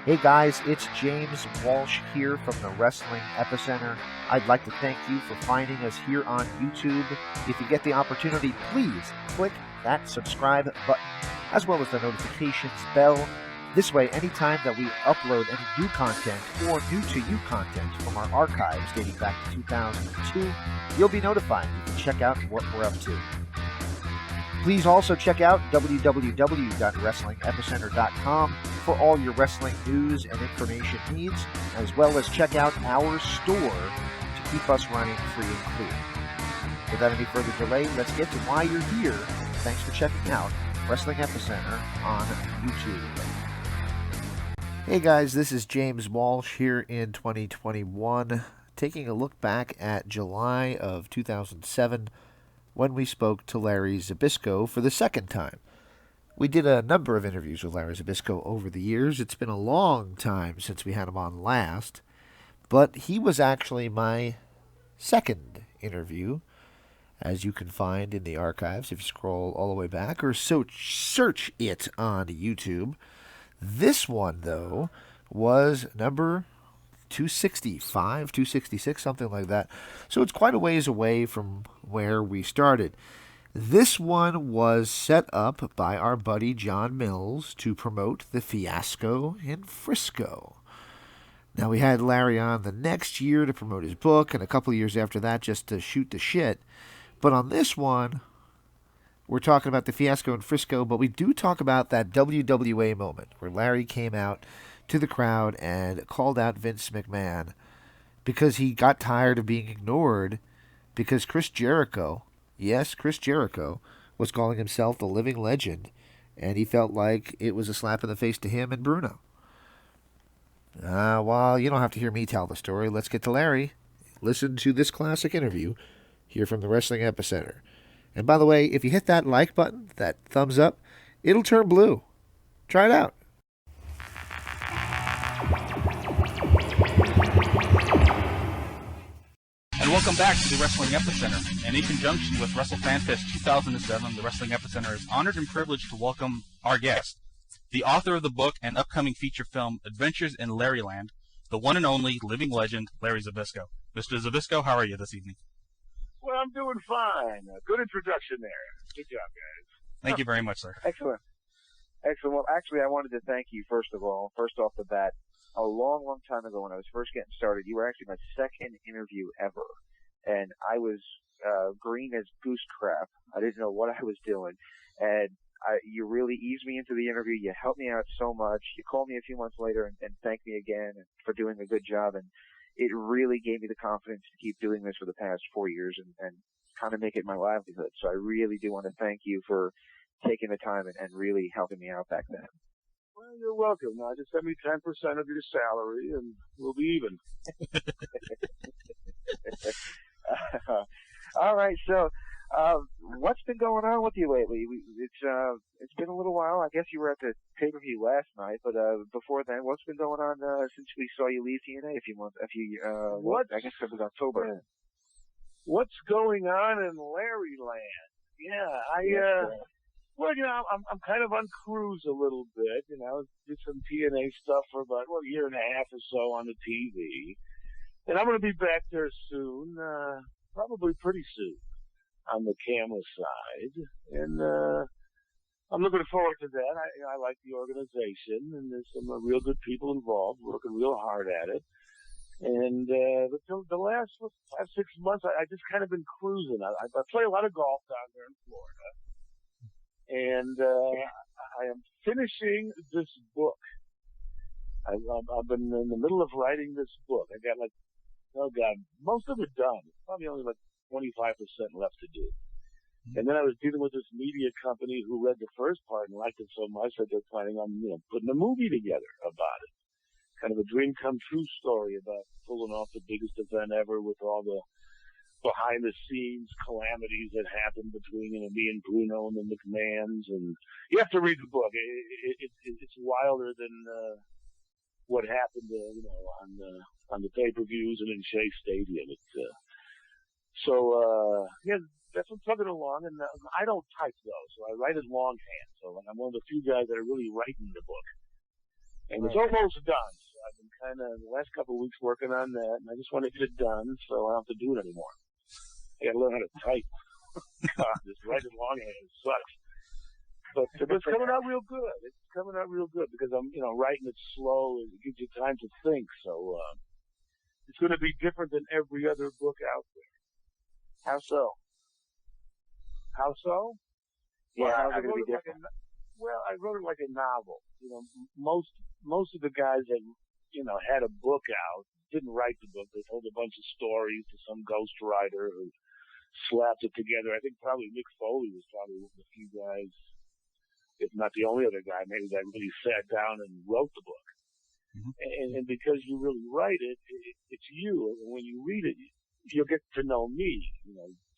Hey guys, it's James Walsh here from the Wrestling Epicenter. I'd like to thank you for finding us here on YouTube. If you get the opportunity, please click that subscribe button as well as the notifications bell. This way, anytime that we upload any new content or new to you content from our archives dating back to 2002, you'll be notified. You can check out what we're up to. Please also check out www.wrestlingepicenter.com for all your wrestling news and information needs, as well as check out our store to keep us running free and clear. Without any further delay, let's get to why you're here. Thanks for checking out Wrestling Epicenter on YouTube. Hey guys, this is James Walsh here in 2021, taking a look back at July of 2007, when we spoke to Larry Zbyszko for the second time. We did a number of interviews with Larry Zbyszko over the years. It's been a long time since we had him on last, but he was actually my second interview, as you can find in the archives if you scroll all the way back or search it on YouTube. This one, though, was number 265, 266, something like that. So it's quite a ways away from where we started. This one was set up by our buddy John Mills to promote the Fiasco in Frisco. Now, we had Larry on the next year to promote his book, and a couple of years after that just to shoot the shit. But on this one, we're talking about the Fiasco in Frisco, but we do talk about that WWA moment where Larry came out to the crowd and called out Vince McMahon because he got tired of being ignored because Chris Jericho, yes, Chris Jericho, was calling himself the living legend, and he felt like it was a slap in the face to him and Bruno. Well, you don't have to hear me tell the story. Let's get to Larry. Listen to this classic interview here from the Wrestling Epicenter. And by the way, if you hit that like button, that thumbs up, it'll turn blue. Try it out. And welcome back to the Wrestling Epicenter. And in conjunction with WrestleFanFest 2007, the Wrestling Epicenter is honored and privileged to welcome our guest, the author of the book and upcoming feature film Adventures in Larryland, the one and only living legend, Larry Zbyszko. Mr. Zbyszko, how are you this evening? Well, I'm doing fine. Good introduction there. Good job, guys. Thank you very much, sir. Excellent. Excellent. Well, actually, I wanted to thank you, first off the bat. A long, long time ago when I was first getting started, you were actually my second interview ever. And I was green as goose crap. I didn't know what I was doing. And you really eased me into the interview. You helped me out so much. You called me a few months later and thanked me again for doing a good job. And it really gave me the confidence to keep doing this for the past 4 years and kind of make it my livelihood. So I really do want to thank you for taking the time and really helping me out back then. Well, you're welcome. Now, just send me 10% of your salary, and we'll be even. All right. So, what's been going on with you lately? It's been a little while. I guess you were at the pay-per-view last night, but before then, what's been going on since we saw you leave TNA a few months? I guess it was October. Yeah. What's going on in Larryland? Well, I'm kind of on cruise a little bit. Did some TNA stuff for about a year and a half or so on the TV, and I'm going to be back there soon, probably pretty soon, on the camera side, and I'm looking forward to that. I like the organization, and there's some real good people involved, working real hard at it. And the last 5-6 months, I just kind of been cruising. I play a lot of golf down there in Florida. And I am finishing this book. I've been in the middle of writing this book. I got most of it done. Probably only 25% left to do. And then I was dealing with this media company who read the first part and liked it so much that they're planning on putting a movie together about it. Kind of a dream come true story about pulling off the biggest event ever with all the behind-the-scenes calamities that happened between me and Bruno and the McMahons, and you have to read the book. It's wilder than what happened, on the pay-per-views and in Shea Stadium. That's what's plugging along, and I don't type though, so I write it longhand. So I'm one of the few guys that are really writing the book, And it's almost done. So I've been kind of the last couple of weeks working on that, and I just want to get it done so I don't have to do it anymore. I got to learn how to type. God, this writing longhand sucks. But it's coming out real good. It's coming out real good because I'm, writing it slow and it gives you time to think. So it's going to be different than every other book out there. How so? How so? Yeah, Well, how's I it going to wrote be it like different? I wrote it like a novel. Most of the guys that had a book out didn't write the book. They told a bunch of stories to some ghostwriter who slapped it together. I think probably Mick Foley was probably one of the few guys, if not the only other guy, maybe that really sat down and wrote the book. Mm-hmm. And because you really write it, it's you. And when you read it, you'll get to know me.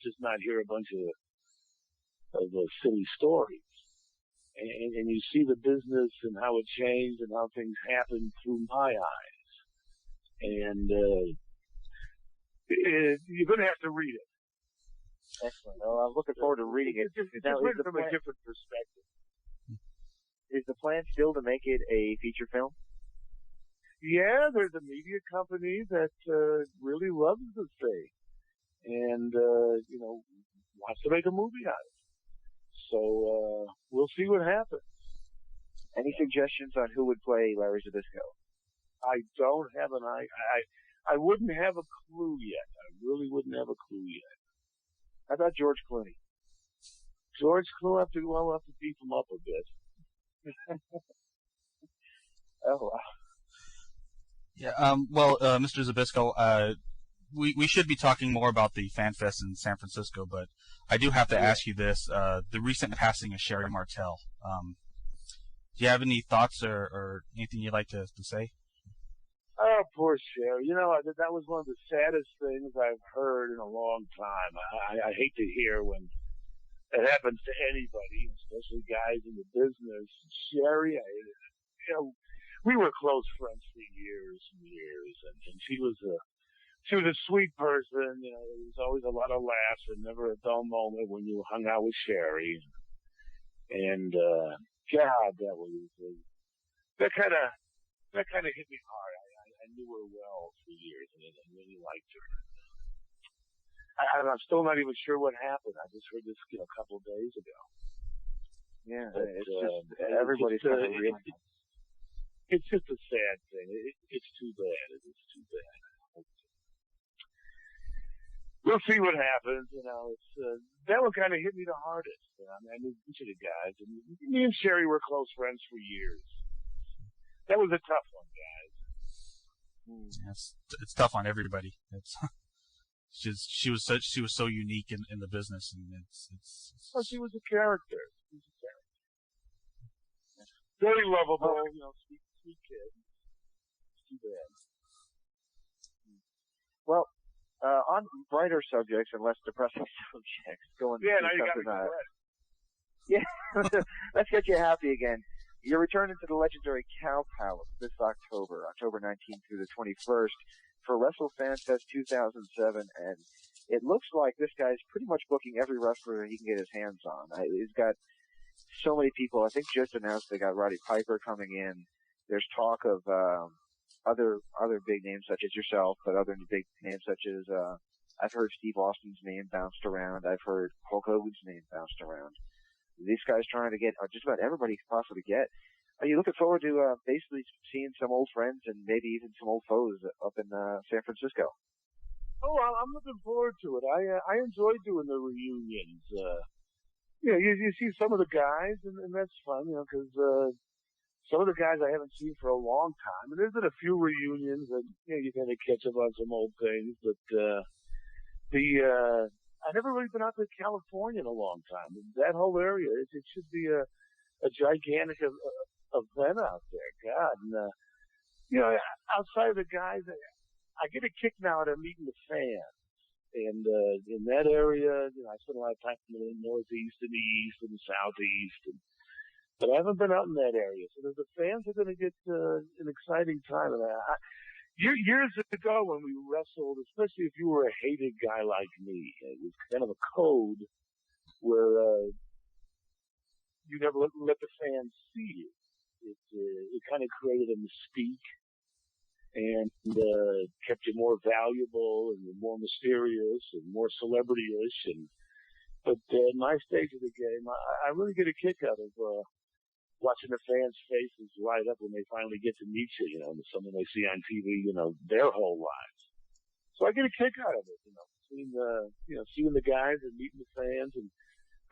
Just not hear a bunch of silly stories. And you see the business and how it changed and how things happened through my eyes. And you're going to have to read it. Excellent. Well, I'm looking forward to reading it. It's just written from a different perspective. Is the plan still to make it a feature film? Yeah, there's a media company that really loves the thing and, wants to make a movie out of it. So we'll see what happens. Any suggestions on who would play Larry Zbyszko? I don't have I wouldn't have a clue yet. I really wouldn't have a clue yet. How about George Clooney? George Clooney, we'll have to beef him up a bit. Oh, wow. Yeah. Mr. Zbyszko, we should be talking more about the Fan Fest in San Francisco, but I do have to ask you this: the recent passing of Sherry Martel. Do you have any thoughts or anything you'd like to say? Oh, poor Sherry. That was one of the saddest things I've heard in a long time. I hate to hear when it happens to anybody, especially guys in the business. Sherry, we were close friends for years and years, and she was a sweet person. There was always a lot of laughs and never a dull moment when you hung out with Sherry. And God, that kind of hit me hard. I knew her well for years, and I really liked her. I'm still not even sure what happened. I just heard this, a couple of days ago. Yeah, but, it's just everybody's kind of realizing. It's just a sad thing. It's too bad. It's too bad. We'll see what happens. That one kind of hit me the hardest. I knew each of the guys, and me and Sherry were close friends for years. That was a tough one, guys. It's tough on everybody. She was so unique in the business, and Well, she was a character. Very lovable, sweet kid. It's too bad. Well, on brighter subjects and less depressing subjects, now you got to Yeah, let's get you happy again. You're returning to the legendary Cow Palace this October 19th through the 21st, for WrestleFanFest 2007, and it looks like this guy's pretty much booking every wrestler he can get his hands on. He's got so many people. I think just announced they got Roddy Piper coming in. There's talk of other big names such as yourself, but other big names such as I've heard Steve Austin's name bounced around. I've heard Hulk Hogan's name bounced around. These guys trying to get just about everybody he can possibly get. Are you looking forward to basically seeing some old friends and maybe even some old foes up in San Francisco? Oh, I'm looking forward to it. I enjoy doing the reunions. You see some of the guys, and that's fun, because some of the guys I haven't seen for a long time. And there's been a few reunions, and you kind of catch up on some old things. But I've never really been out to California in a long time. That whole area, it should be a gigantic event out there. God, and outside of the guys, I get a kick now out of meeting the fans. And in that area, I spend a lot of time in the Northeast and the East and the Southeast. But I haven't been out in that area. So the fans are going to get an exciting time. And years ago when we wrestled, especially if you were a hated guy like me, it was kind of a code where you never let the fans see you. it kind of created a mystique and kept you more valuable and more mysterious and more celebrity-ish. But in my stage of the game, I really get a kick out of watching the fans' faces light up when they finally get to meet you, someone they see on TV, their whole lives. So I get a kick out of it, seeing the guys and meeting the fans and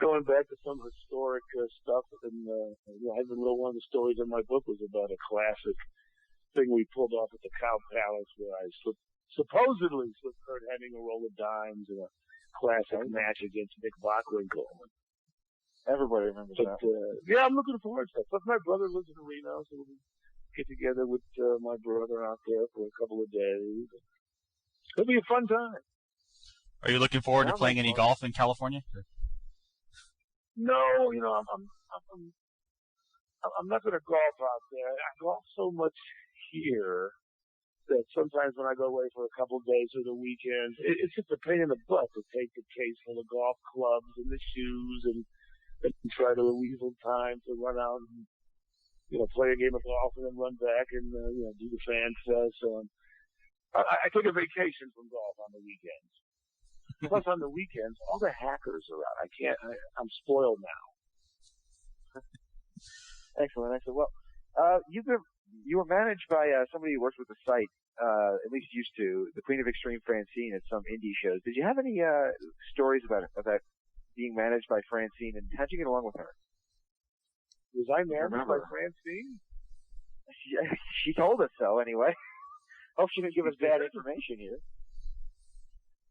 going back to some historic stuff. And I have one of the stories in my book was about a classic thing we pulled off at the Cow Palace where I supposedly slipped Kurt Hennig a roll of dimes in a classic match against Nick Bockwinkel. Everybody remembers that. Yeah, I'm looking forward to that. Plus, my brother lives in Reno, so we'll get together with my brother out there for a couple of days. It'll be a fun time. Are you looking forward to playing any golf in California? No, I'm not going to golf out there. I golf so much here that sometimes when I go away for a couple of days or the weekends, it's just a pain in the butt to take the case full of golf clubs and the shoes and try to weasel time to run out and, play a game of golf and then run back and, do the fan fest. So I take a vacation from golf on the weekends. Plus on the weekends, all the hackers are out. I'm spoiled now. Excellent. Well, you were managed by somebody who works with the site, at least used to, the Queen of Extreme Francine at some indie shows. Did you have any stories about being managed by Francine, and how'd you get along with her? Was I managed by Francine? She told us so, anyway. Hope she didn't give us bad information here.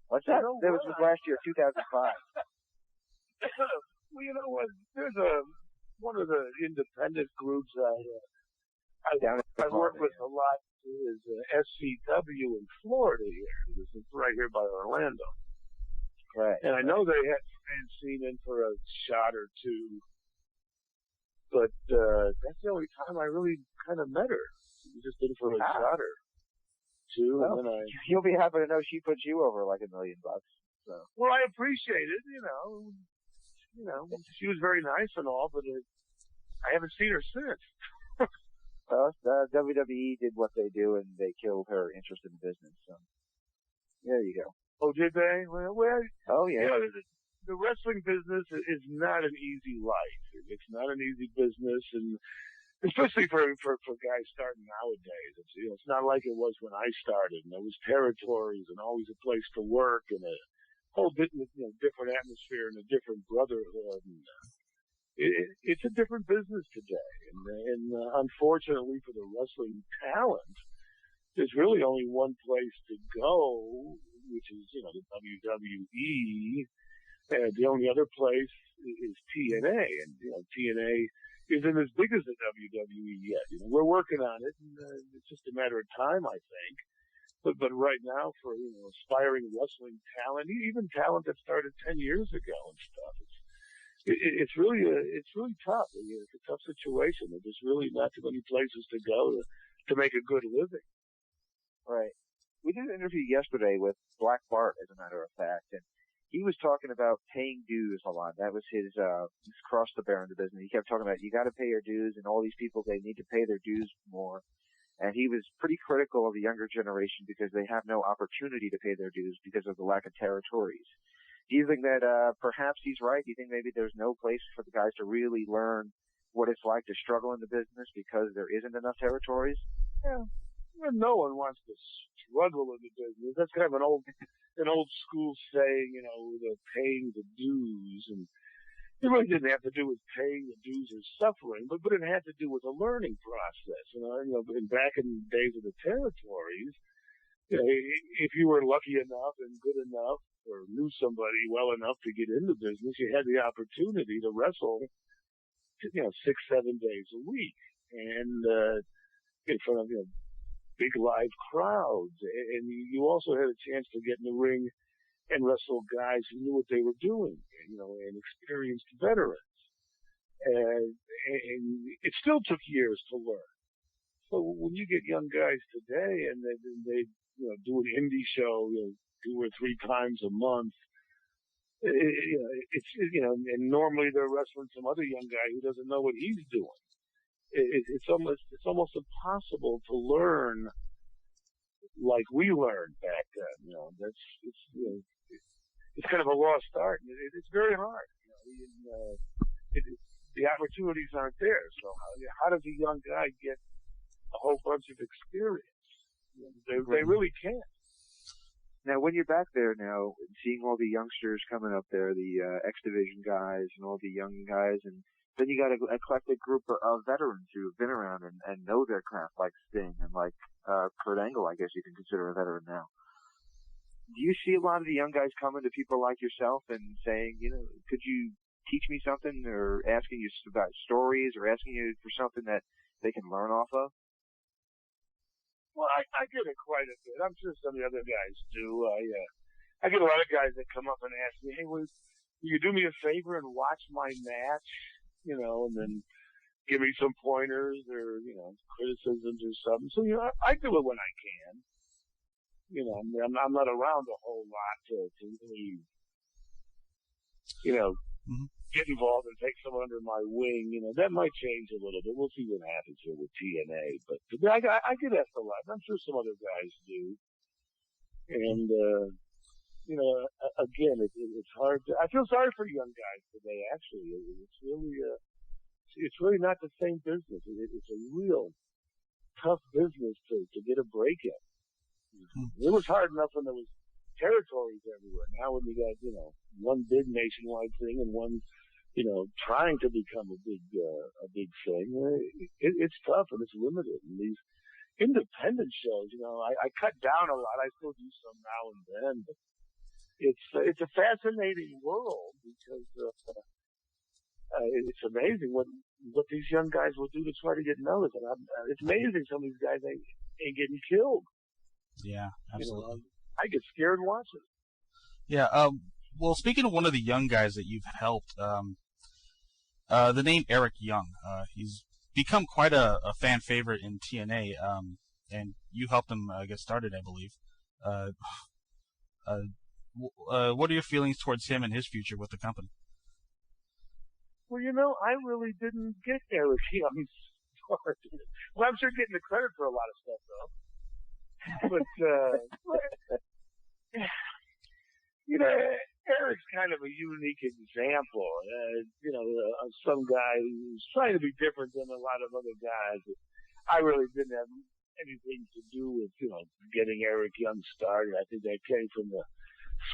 What's that? That was last year, 2005. Well, you know what? There's one of the independent groups I work with a lot is SCW in Florida here. This is right here by Orlando. Right. And I know they had Francine in for a shot or two, but that's the only time I really kind of met her. She was just in for a shot or two. Well, and then you'll be happy to know she put you over like $1 million. So. Well, I appreciate it, she was very nice and all, but I haven't seen her since. Well, WWE did what they do, and they killed her interest in the business. So there you go. Oh, did they? Well, oh yeah. The wrestling business is not an easy life. It's not an easy business, and especially for guys starting nowadays. It's not like it was when I started, and there was territories and always a place to work and a whole different atmosphere and a different brotherhood. And, it's a different business today, and unfortunately for the wrestling talent, there's really only one place to go, which is the WWE. And the only other place is TNA, and TNA isn't as big as the WWE yet. We're working on it, and it's just a matter of time, I think. But right now, for aspiring wrestling talent, even talent that started 10 years ago and stuff, it's really tough. It's a tough situation. There's really not too many places to go to make a good living. Right. We did an interview yesterday with Black Bart, as a matter of fact, and he was talking about paying dues a lot. That was his cross to bear in the business. He kept talking about, you got to pay your dues, and all these people, they need to pay their dues more. And he was pretty critical of the younger generation because they have no opportunity to pay their dues because of the lack of territories. Do you think that perhaps he's right? Do you think maybe there's no place for the guys to really learn what it's like to struggle in the business because there isn't enough territories? Yeah. Well, no one wants to struggle in the business. That's kind of an old school saying, the paying the dues, and it really didn't have to do with paying the dues or suffering, but it had to do with a learning process. And back in the days of the territories, if you were lucky enough and good enough or knew somebody well enough to get in the business, you had the opportunity to wrestle, 6-7 days a week, and in front of big live crowds, and you also had a chance to get in the ring and wrestle guys who knew what they were doing, and experienced veterans. And it still took years to learn. So when you get young guys today and they do an indie show 2 or 3 times a month, and normally they're wrestling some other young guy who doesn't know what he's doing. it's almost impossible to learn like we learned back then. You know, it's kind of a lost art, and it's very hard. You know, the opportunities aren't there. So how does a young guy get a whole bunch of experience? They really can't. Now, when you're back there now, seeing all the youngsters coming up there, the X Division guys and all the young guys, and then you got an eclectic group of veterans who've been around and know their craft, like Sting and like Kurt Angle, I guess you can consider a veteran now. Do you see a lot of the young guys coming to people like yourself and saying, you know, could you teach me something, or asking you about stories, or asking you for something that they can learn off of? Well, I get it quite a bit. I'm sure some of the other guys do. I get a lot of guys that come up and ask me, hey, will you do me a favor and watch my match? You know, and then give me some pointers or, you know, criticisms or something. So, you know, I do it when I can. You know, I'm not around a whole lot to really, you know, get involved and take someone under my wing. You know, that might change a little bit. We'll see what happens here with TNA. But I get asked a lot. I'm sure some other guys do. And, you know, again, it's hard to, I feel sorry for young guys today, actually. It's really not the same business. It's a real tough business to get a break in. It was hard enough when there was territories everywhere. Now when you got, you know, one big nationwide thing and one, you know, trying to become a big thing, it's tough and it's limited. And these independent shows, you know, I cut down a lot. I still do some now and then, but it's a fascinating world because it's amazing what these young guys will do to try to get noticed. And it's amazing some of these guys ain't getting killed. Yeah, absolutely. You know, I get scared watching. Yeah. Well, speaking of one of the young guys that you've helped, the name Eric Young, he's become quite a fan favorite in TNA, and you helped him get started, I believe. What are your feelings towards him and his future with the company? Well, you know, I really didn't get Eric Young's start. Well, I'm sure getting the credit for a lot of stuff, though. But, you know, Eric's kind of a unique example, you know, of some guy who's trying to be different than a lot of other guys. I really didn't have anything to do with, you know, getting Eric Young started. I think that came from the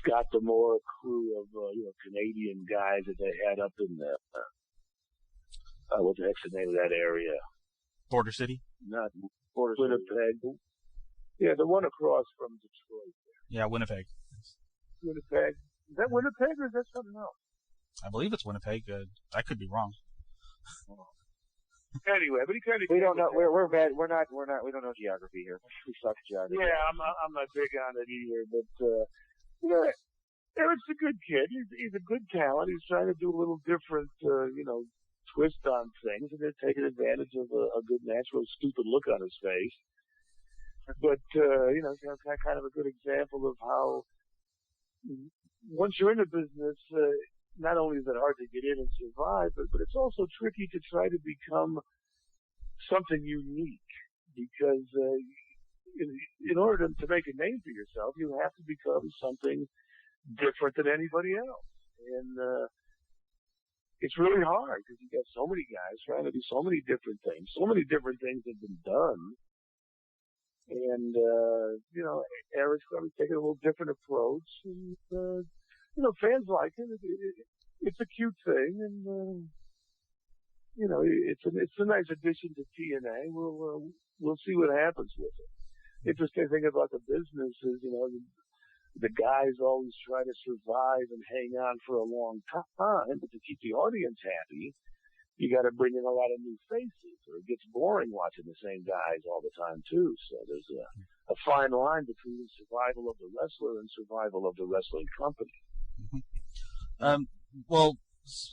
Scott D'Amore crew of, you know, Canadian guys that they had up in the, what the heck's the name of that area? Border City? Not Winnipeg. Yeah, the one across from Detroit. Yeah, Winnipeg. Winnipeg. Is that Winnipeg or is that something else? I believe it's Winnipeg. I could be wrong. Anyway, but he kind of. We don't know. We're bad. We're not. We don't know geography here. We suck at geography. Yeah, I'm not big on it either. But you know, Eric's a good kid. He's a good talent. He's trying to do a little different, you know, twist on things, and they're taking advantage of a good natural stupid look on his face. But, you know, kind of a good example of how once you're in the business, not only is it hard to get in and survive, but it's also tricky to try to become something unique because, in order to make a name for yourself, you have to become something different than anybody else. And, it's really hard because you got so many guys trying to do so many different things. So many different things have been done. And, you know, Eric's probably taking a little different approach. And, you know, fans like it. It's a cute thing. And, you know, it's a nice addition to TNA. We'll see what happens with it. Interesting thing about the business is, you know, the guys always try to survive and hang on for a long time, but to keep the audience happy, you got to bring in a lot of new faces, or it gets boring watching the same guys all the time too. So there's a fine line between survival of the wrestler and survival of the wrestling company. Mm-hmm. Well,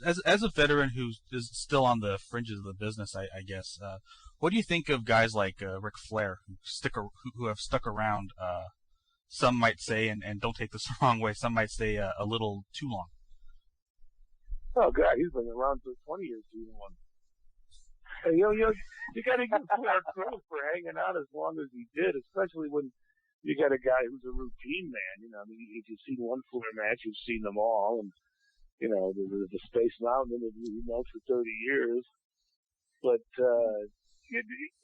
as a veteran who is still on the fringes of the business, I guess, what do you think of guys like Ric Flair who have stuck around? Some might say, and don't take this the wrong way, some might say a little too long. Oh, God, he's been around for 20 years too long. You got to give Flair credit for hanging out as long as he did, especially when you got a guy who's a routine man. I mean, if you've seen one Flair match, you've seen them all. And, the Space Mountain interview, he knows for 30 years. But,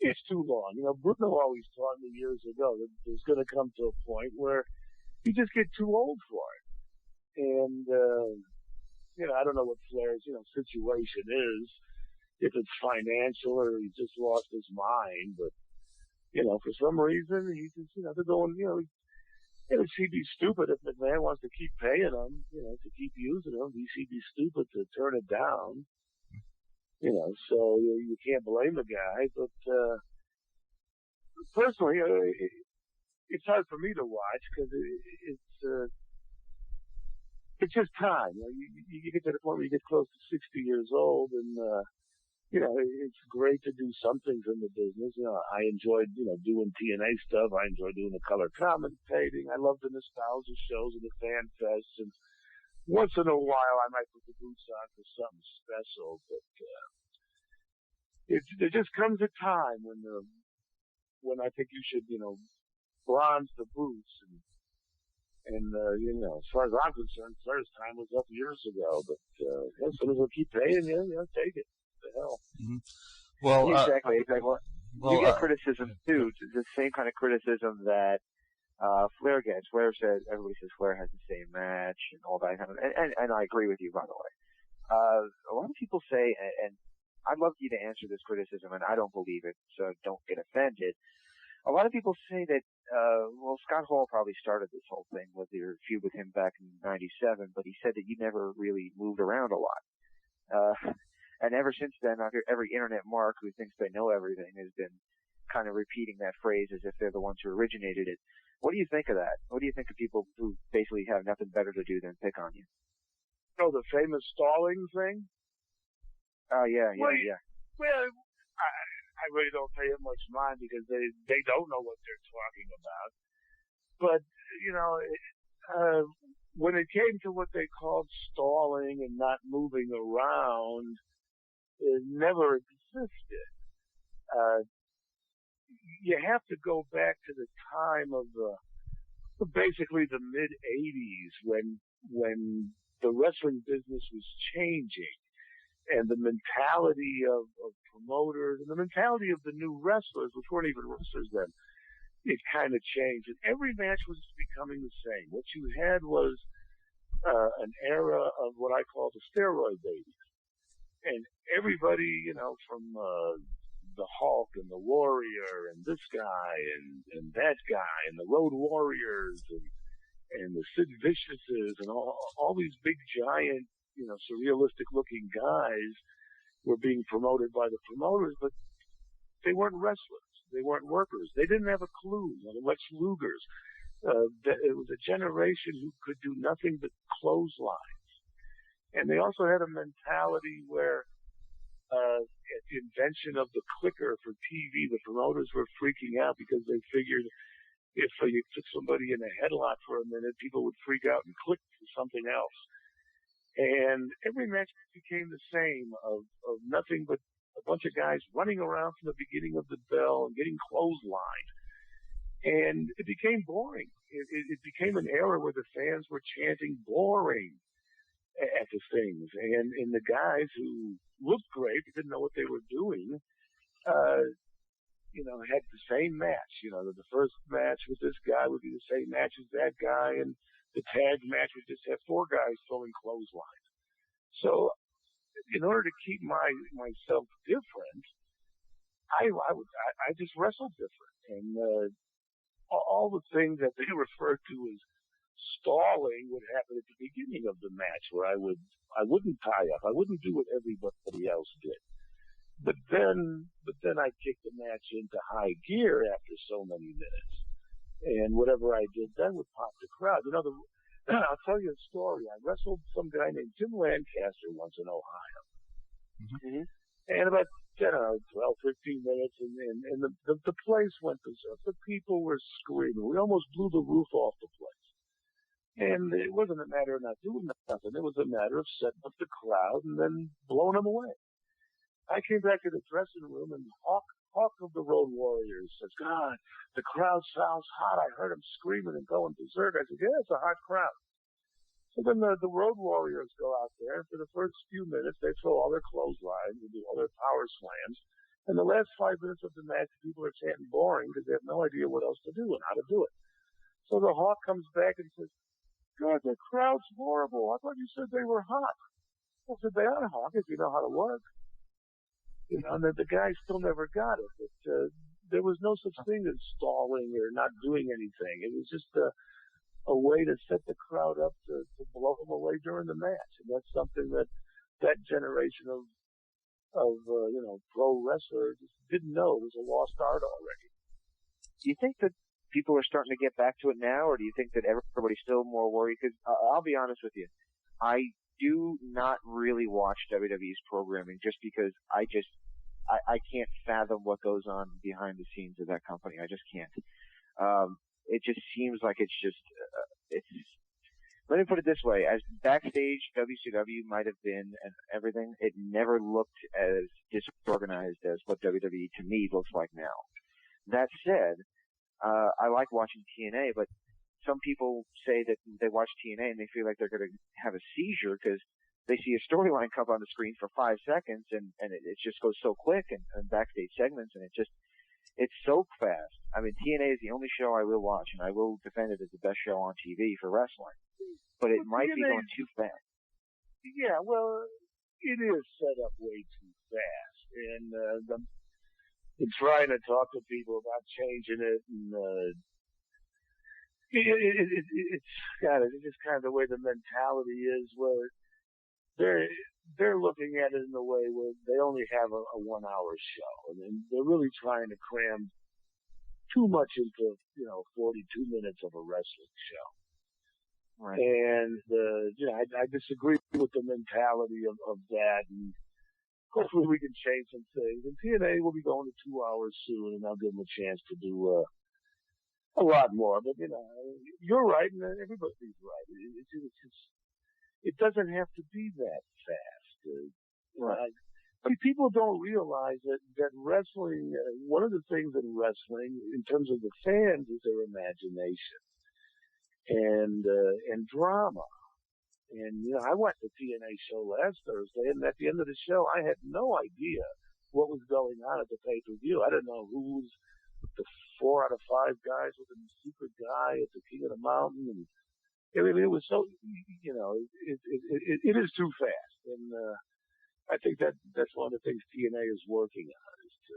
it's too long. Bruno always taught me years ago that there's going to come to a point where you just get too old for it. And, I don't know what Flair's, situation is, if it's financial or he just lost his mind, but, for some reason, he just, they're going, he'd be stupid if McMahon wants to keep paying him, to keep using him. He'd be stupid to turn it down, so you can't blame the guy, but, personally, it's hard for me to watch because it's just time. You get to the point where you get close to 60 years old and, it's great to do some things in the business. I enjoyed, doing TNA stuff. I enjoy doing the color commentating. I love the nostalgia shows and the fan fests. And once in a while, I might put the boots on for something special. But there just comes a time when I think you should, bronze the boots. And as far as I'm concerned, Flair's time was up years ago. But as soon as we keep paying you, take it. The hell. Mm-hmm. Well, exactly. Well, you get criticism too. The same kind of criticism that Flair gets. Everybody says Flair has the same match and all that kind of. And I agree with you, by the way. A lot of people say, and I'd love you to answer this criticism, and I don't believe it, so don't get offended. A lot of people say that, Scott Hall probably started this whole thing with your feud with him back in '97, but he said that you never really moved around a lot. And ever since then, every internet mark who thinks they know everything has been kind of repeating that phrase as if they're the ones who originated it. What do you think of that? What do you think of people who basically have nothing better to do than pick on you? Oh, the famous stalling thing? Oh, yeah. Well, I really don't pay it much mind because they don't know what they're talking about. But, when it came to what they called stalling and not moving around, it never existed. You have to go back to the time of basically the mid '80s when the wrestling business was changing, and the mentality of promoters and the mentality of the new wrestlers, which weren't even wrestlers then, it kind of changed, and every match was becoming the same. What you had was an era of what I call the steroid babies. And everybody, from the Hulk and the Warrior and this guy and that guy and the Road Warriors and the Sid Viciouses and all these big giant, surrealistic looking guys were being promoted by the promoters, but they weren't wrestlers. They weren't workers. They didn't have a clue. The Lex Lugers. It was a generation who could do nothing but clotheslines. And they also had a mentality where, at the invention of the clicker for TV, the promoters were freaking out because they figured if you took somebody in a headlock for a minute, people would freak out and click for something else. And every match became the same of nothing but a bunch of guys running around from the beginning of the bell and getting clotheslined. And it became boring. It became an era where the fans were chanting boring at the things. And the guys who looked great, didn't know what they were doing, had the same match. The first match with this guy would be the same match as that guy, and the tag match would just have four guys throwing clotheslines. So, in order to keep myself different, I just wrestled different. And all the things that they referred to as stalling would happen at the beginning of the match, where I wouldn't tie up. I wouldn't do what everybody else did. But then I kicked the match into high gear after so many minutes. And whatever I did then would pop the crowd. I'll tell you a story. I wrestled some guy named Tim Lancaster once in Ohio. Mm-hmm. And about 12, 15 minutes, and the place went berserk. The people were screaming. We almost blew the roof off the place. And it wasn't a matter of not doing nothing. It was a matter of setting up the crowd and then blowing them away. I came back to the dressing room, and Hawk of the Road Warriors says, God, the crowd sounds hot. I heard him screaming and going berserk. I said, yeah, it's a hot crowd. So then the Road Warriors go out there, and for the first few minutes, they throw all their clotheslines and do all their power slams. And the last 5 minutes of the match, people are chanting boring because they have no idea what else to do and how to do it. So the Hawk comes back and says, God, the crowd's horrible. I thought you said they were hot. I said, they are hot if you know how to work. You know, and the guy still never got it. There was no such thing as stalling or not doing anything. It was just a way to set the crowd up to blow them away during the match. And that's something that generation of pro wrestlers just didn't know. It was a lost art already. Do you think that people are starting to get back to it now, or do you think that everybody's still more worried? Because I'll be honest with you, I do not really watch WWE's programming just because I can't fathom what goes on behind the scenes of that company. I just can't. It just seems like it's let me put it this way. As backstage WCW might have been and everything, it never looked as disorganized as what WWE to me looks like now. That said, I like watching TNA, but some people say that they watch TNA and they feel like they're going to have a seizure because they see a storyline come on the screen for 5 seconds and it just goes so quick and backstage segments and it's so fast. I mean, TNA is the only show I will watch, and I will defend it as the best show on TV for wrestling. But it might be going too fast. Yeah, well, it is set up way too fast. And in trying to talk to people about changing it, and it's just kind of the way the mentality is, where they're looking at it in a way where they only have a 1 hour show, and they're really trying to cram too much into 42 minutes of a wrestling show. Right. And I disagree with the mentality of that, and hopefully we can change some things. And TNA will be going to 2 hours soon, and I'll give them a chance to do a lot more. But you're right, and everybody's right. It doesn't have to be that fast. Right. But people don't realize that wrestling, one of the things in wrestling, in terms of the fans, is their imagination and drama. And, I watched the TNA show last Thursday, and at the end of the show, I had no idea what was going on at the pay-per-view. I didn't know who was the 4 out of 5 guys with the secret guy at the King of the Mountain, and I mean, it was so, it is too fast. And, I think that's one of the things TNA is working on, is to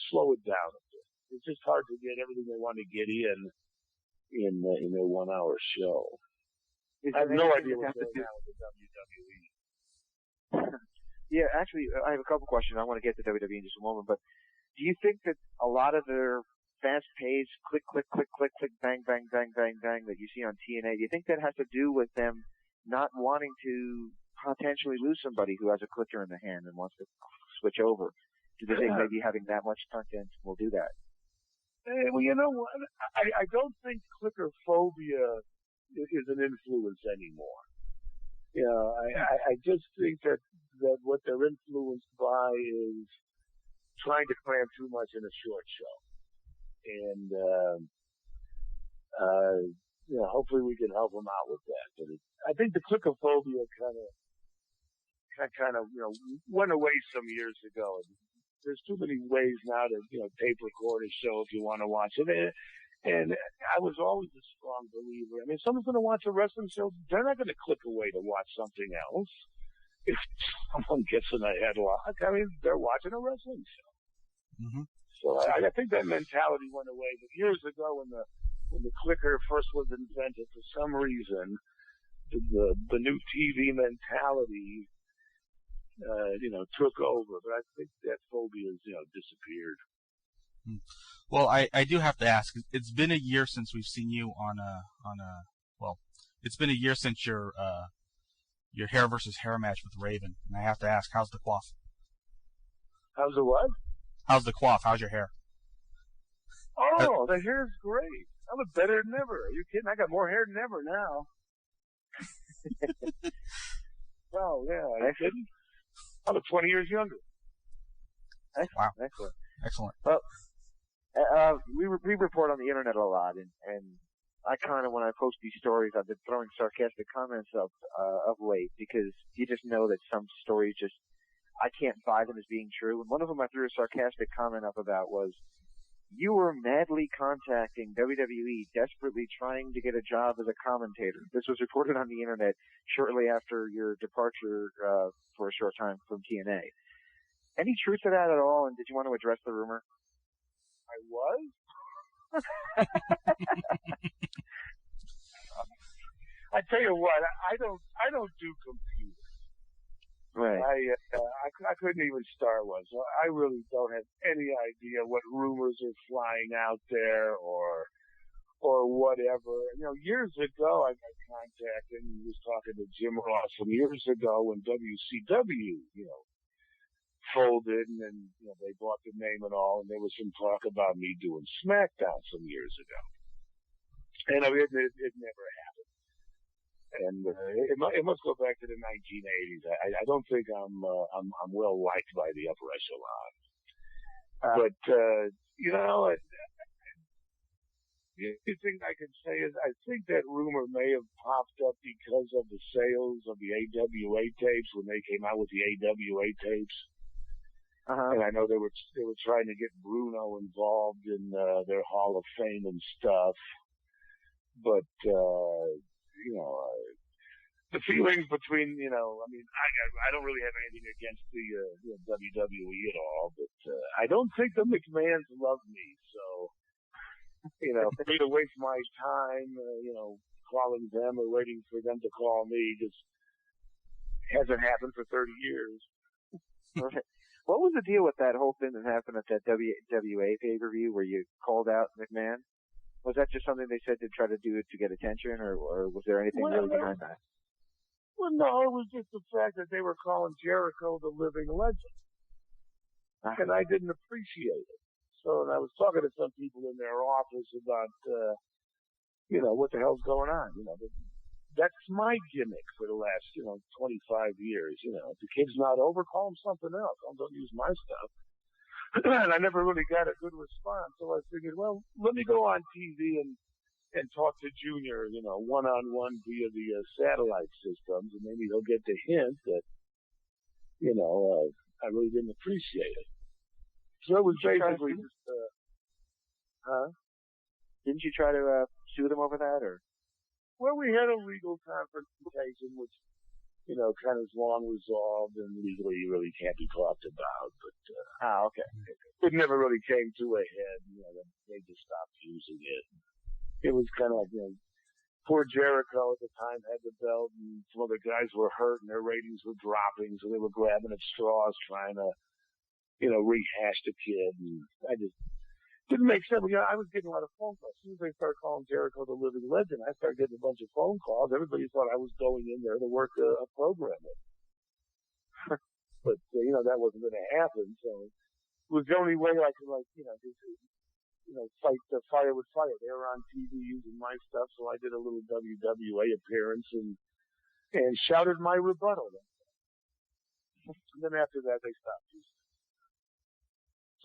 slow it down a bit. It's just hard to get everything they want to get in their 1 hour show. I have no idea what's going on with the WWE. Yeah, actually, I have a couple questions. I want to get to WWE in just a moment, but do you think that a lot of their fast-paced click, click, click, click, click, bang, bang, bang, bang, bang that you see on TNA, do you think that has to do with them not wanting to potentially lose somebody who has a clicker in the hand and wants to switch over? Do they think maybe having that much content will do that? Well, you know what? I don't think clicker phobia is an influence anymore. I just think that what they're influenced by is trying to cram too much in a short show. And, hopefully we can help them out with that. But I think the clicker phobia kind of went away some years ago. There's too many ways now to, tape record a show if you want to watch it. And I was always a strong believer. I mean, if someone's going to watch a wrestling show, they're not going to click away to watch something else. If someone gets in a headlock, I mean, they're watching a wrestling show. Mm-hmm. So I think that mentality went away. But years ago, when the clicker first was invented, for some reason, the new TV mentality, took over. But I think that phobia has, disappeared. Well, I do have to ask. It's been a year since we've seen you it's been a year since your hair versus hair match with Raven, and I have to ask, how's the coif? How's the what? How's the coif? How's your hair? Oh, the hair's great. I look better than ever. Are you kidding? I got more hair than ever now. Oh, yeah. Are you kidding? I look 20 years younger. Wow. Excellent. Excellent. Well, we report on the internet a lot, and I kind of, when I post these stories, I've been throwing sarcastic comments up of late, because you just know that some stories just, I can't buy them as being true. And one of them I threw a sarcastic comment up about was, you were madly contacting WWE, desperately trying to get a job as a commentator. This was reported on the internet shortly after your departure for a short time from TNA. Any truth to that at all, and did you want to address the rumor? I was? I tell you what, I don't do computers. Right. I couldn't even start one, so I really don't have any idea what rumors are flying out there or whatever. You know, years ago I got contacted and was talking to Jim Ross some years ago when WCW, folded, and then they bought the name and all, and there was some talk about me doing SmackDown some years ago, and I mean, it never happened. And it must go back to the 1980s. I don't think I'm well liked by the upper echelon. But the only thing I can say is I think that rumor may have popped up because of the sales of the AWA tapes when they came out with the AWA tapes. Uh-huh. And I know they were trying to get Bruno involved in their Hall of Fame and stuff. But the feelings between, I don't really have anything against the WWE at all, but I don't think the McMahons love me. So, for me to waste my time, calling them or waiting for them to call me just hasn't happened for 30 years. Right. What was the deal with that whole thing that happened at that WWA pay-per-view where you called out McMahon? Was that just something they said to try to do to get attention, or was there anything really behind that? Well, no, it was just the fact that they were calling Jericho the living legend. And I didn't appreciate it. So, and I was talking to some people in their office about, what the hell's going on. That's my gimmick for the last, 25 years. If the kid's not over, call him something else. Don't use my stuff. And I never really got a good response. So I figured, well, let me go on TV and talk to Junior, one-on-one via the satellite systems, and maybe he'll get the hint that, I really didn't appreciate it. So it was basically just, Didn't you try to sue them over that, or? Well, we had a legal confrontation, which, kind of is long resolved and legally really can't be talked about. But okay. It never really came to a head. They just stopped using it. It was kind of like, poor Jericho at the time had the belt, and some other guys were hurt, and their ratings were dropping, so they were grabbing at straws trying to, rehash the kid. And I just didn't make sense. I was getting a lot of phone calls. As soon as they started calling Jericho the living legend, I started getting a bunch of phone calls. Everybody thought I was going in there to work a program with. But, that wasn't going to happen. So it was the only way I could, fight the fire with fire. They were on TV using my stuff, so I did a little WWA appearance and shouted my rebuttal. And then after that, they stopped using it.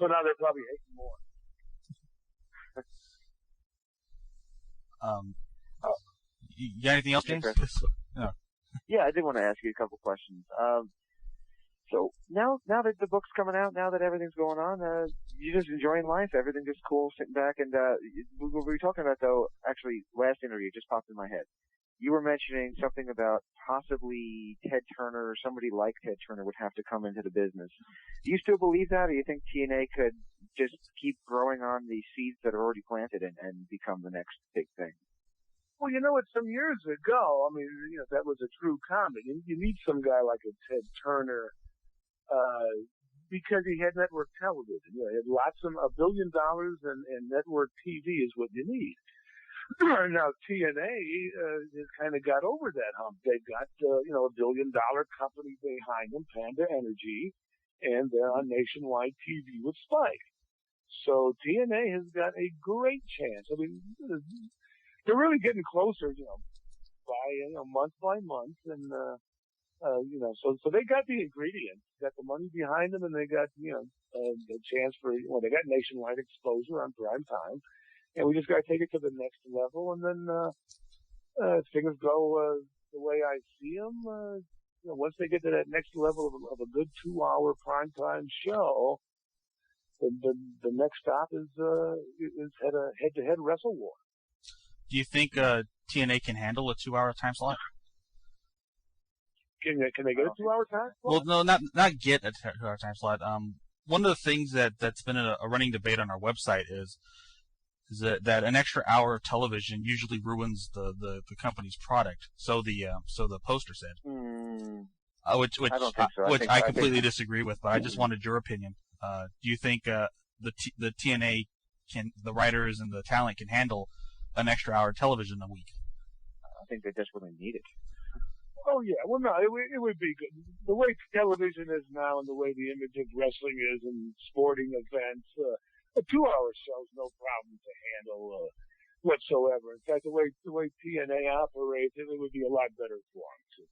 So now they're probably hating more. You got anything else, James? No. Yeah, I did want to ask you a couple questions. So now that the book's coming out, now that everything's going on, you're just enjoying life. Everything's just cool, sitting back. And what we were talking about, though, actually, last interview just popped in my head. You were mentioning something about possibly Ted Turner or somebody like Ted Turner would have to come into the business. Do you still believe that, or do you think TNA could just keep growing on the seeds that are already planted and become the next big thing? Well, some years ago, that was a true comment. You need some guy like a Ted Turner, because he had network television. He had $1 billion and network TV is what you need. Now TNA has kind of got over that hump. They've got $1 billion company behind them, Panda Energy, and they're on nationwide TV with Spike. So TNA has got a great chance. They're really getting closer, month by month, and So they got the ingredients, got the money behind them, and they got, a chance for, they got nationwide exposure on prime time. And we just got to take it to the next level. And then, if things go, the way I see them, once they get to that next level of a good 2-hour primetime show, the next stop is head-to-head Wrestle War. Do you think TNA can handle a 2-hour time slot? Can they get a 2-hour time slot? Well, no, not get a 2-hour time slot. One of the things that's been a running debate on our website is that an extra hour of television usually ruins the company's product. So the poster said. Which I don't think so. I completely disagree with, but I just wanted your opinion. Do you think the TNA the writers and the talent can handle an extra hour of television a week? I think they desperately need it. Oh yeah, well no, it would be good. The way television is now and the way the image of wrestling is in sporting events, a 2-hour show is no problem to handle whatsoever. In fact, the way TNA operates, it would be a lot better for them too.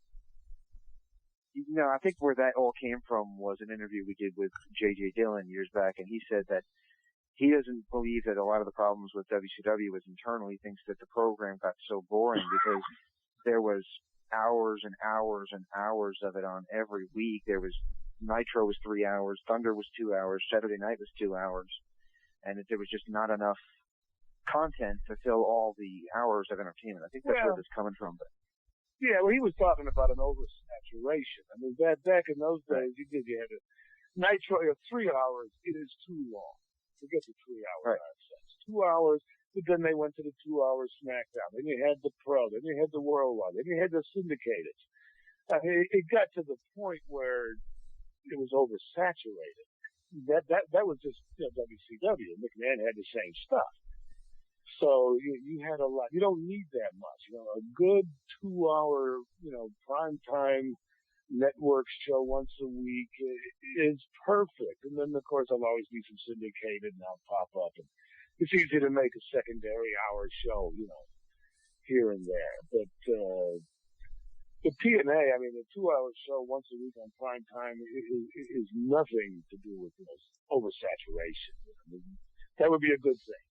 I think where that all came from was an interview we did with J.J. Dillon years back, and he said that he doesn't believe that a lot of the problems with WCW was internal. He thinks that the program got so boring because there was hours and hours and hours of it on every week. There was Nitro was 3 hours, Thunder was 2 hours, Saturday Night was 2 hours, and there was just not enough content to fill all the hours of entertainment. I think that's where this is coming from. But yeah, well, he was talking about an oversaturation. I mean, back in those days, you had a Nitro 3 hours. It is too long. Forget the 3 hour nonsense. 2 hours. But then they went to the 2-hour SmackDown. Then you had the Pro. Then you had the Worldwide. Then you had the syndicated. It got to the point where it was oversaturated. That was just WCW. McMahon had the same stuff. So you had a lot. You don't need that much. A good 2-hour, primetime network show once a week is perfect. And then, of course, there'll always be some syndicated and I'll pop up. And it's easy to make a secondary hour show, here and there. But the TNA, I mean, the 2-hour show once a week on prime time is nothing to do with oversaturation. I mean, that would be a good thing.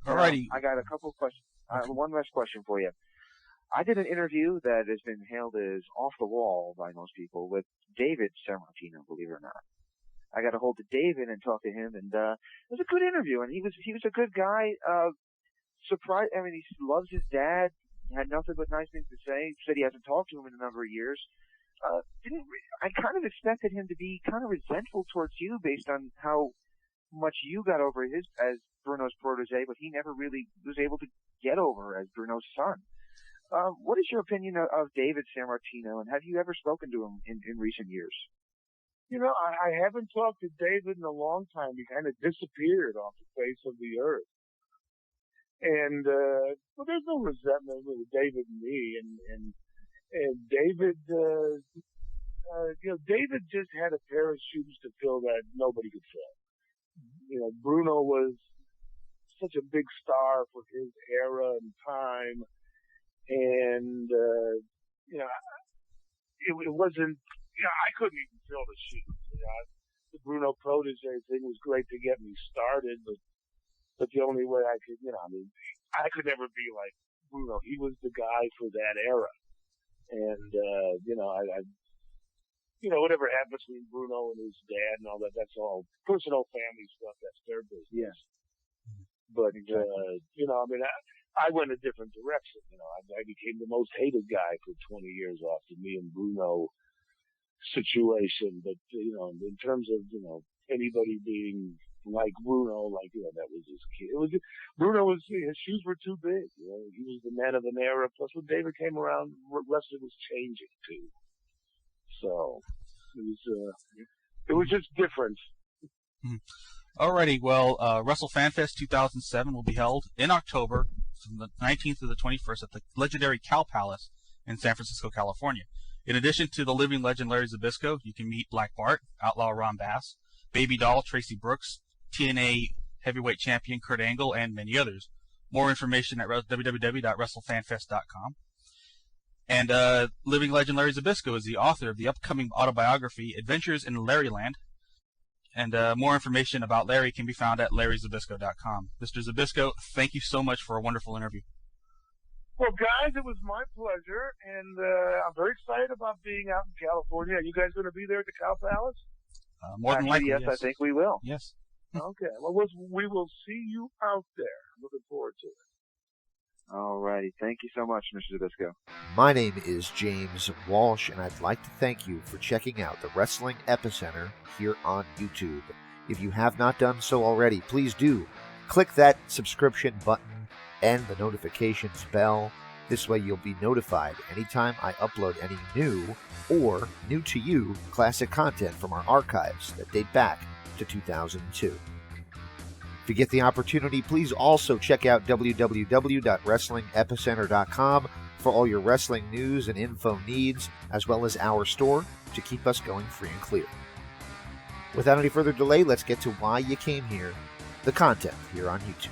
Alrighty. I got a couple of questions. One last question for you. I did an interview that has been hailed as off the wall by most people with David Sammartino, believe it or not. I got a hold of David and talked to him, and it was a good interview. And he was a good guy. Surprised. I mean, he loves his dad. Had nothing but nice things to say. Said he hasn't talked to him in a number of years. I kind of expected him to be kind of resentful towards you based on how much you got over as Bruno's protege, but he never really was able to get over as Bruno's son. What is your opinion of David Sammartino, and have you ever spoken to him in recent years? I haven't talked to David in a long time. He kind of disappeared off the face of the earth. And, there's no resentment with David and me. And David, David just had a pair of shoes to fill that nobody could fill. Bruno was such a big star for his era and time. And, it wasn't, I couldn't even fill the shoes. The Bruno protege thing was great to get me started, but the only way I could, I could never be like Bruno. He was the guy for that era. And, whatever happened between Bruno and his dad and all that, that's all personal family stuff. That's their business. Yeah. But, I went a different direction. I became the most hated guy for 20 years after me and Bruno situation. But, in terms of, anybody being like Bruno, that was his kid. His shoes were too big. He was the man of an era. Plus, when David came around, wrestling was changing too. So, it was just different. Alrighty, well, Wrestle Fan Fest 2007 will be held in October, from the 19th to the 21st at the legendary Cow Palace in San Francisco, California. In addition to the living legend Larry Zbyszko, you can meet Black Bart, Outlaw Ron Bass, Baby Doll Tracy Brooks, TNA Heavyweight Champion Kurt Angle, and many others. More information at www.wrestlefanfest.com. And living legend Larry Zbyszko is the author of the upcoming autobiography, Adventures in Larryland. And more information about Larry can be found at larryzbyszko.com. Mr. Zbyszko, thank you so much for a wonderful interview. Well, guys, it was my pleasure, and I'm very excited about being out in California. Are you guys going to be there at the Cow Palace? More than likely, yes, I think we will. Yes. Okay. Well, we will see you out there. Looking forward to it. All righty. Thank you so much, Mr. Zbyszko. My name is James Walsh, and I'd like to thank you for checking out the Wrestling Epicenter here on YouTube. If you have not done so already, please do. Click that subscription button and the notifications bell. This way you'll be notified anytime I upload any new or new to you classic content from our archives that date back to 2002. If you get the opportunity, please also check out www.wrestlingepicenter.com for all your wrestling news and info needs, as well as our store to keep us going free and clear. Without any further delay, let's get to why you came here, the content here on YouTube.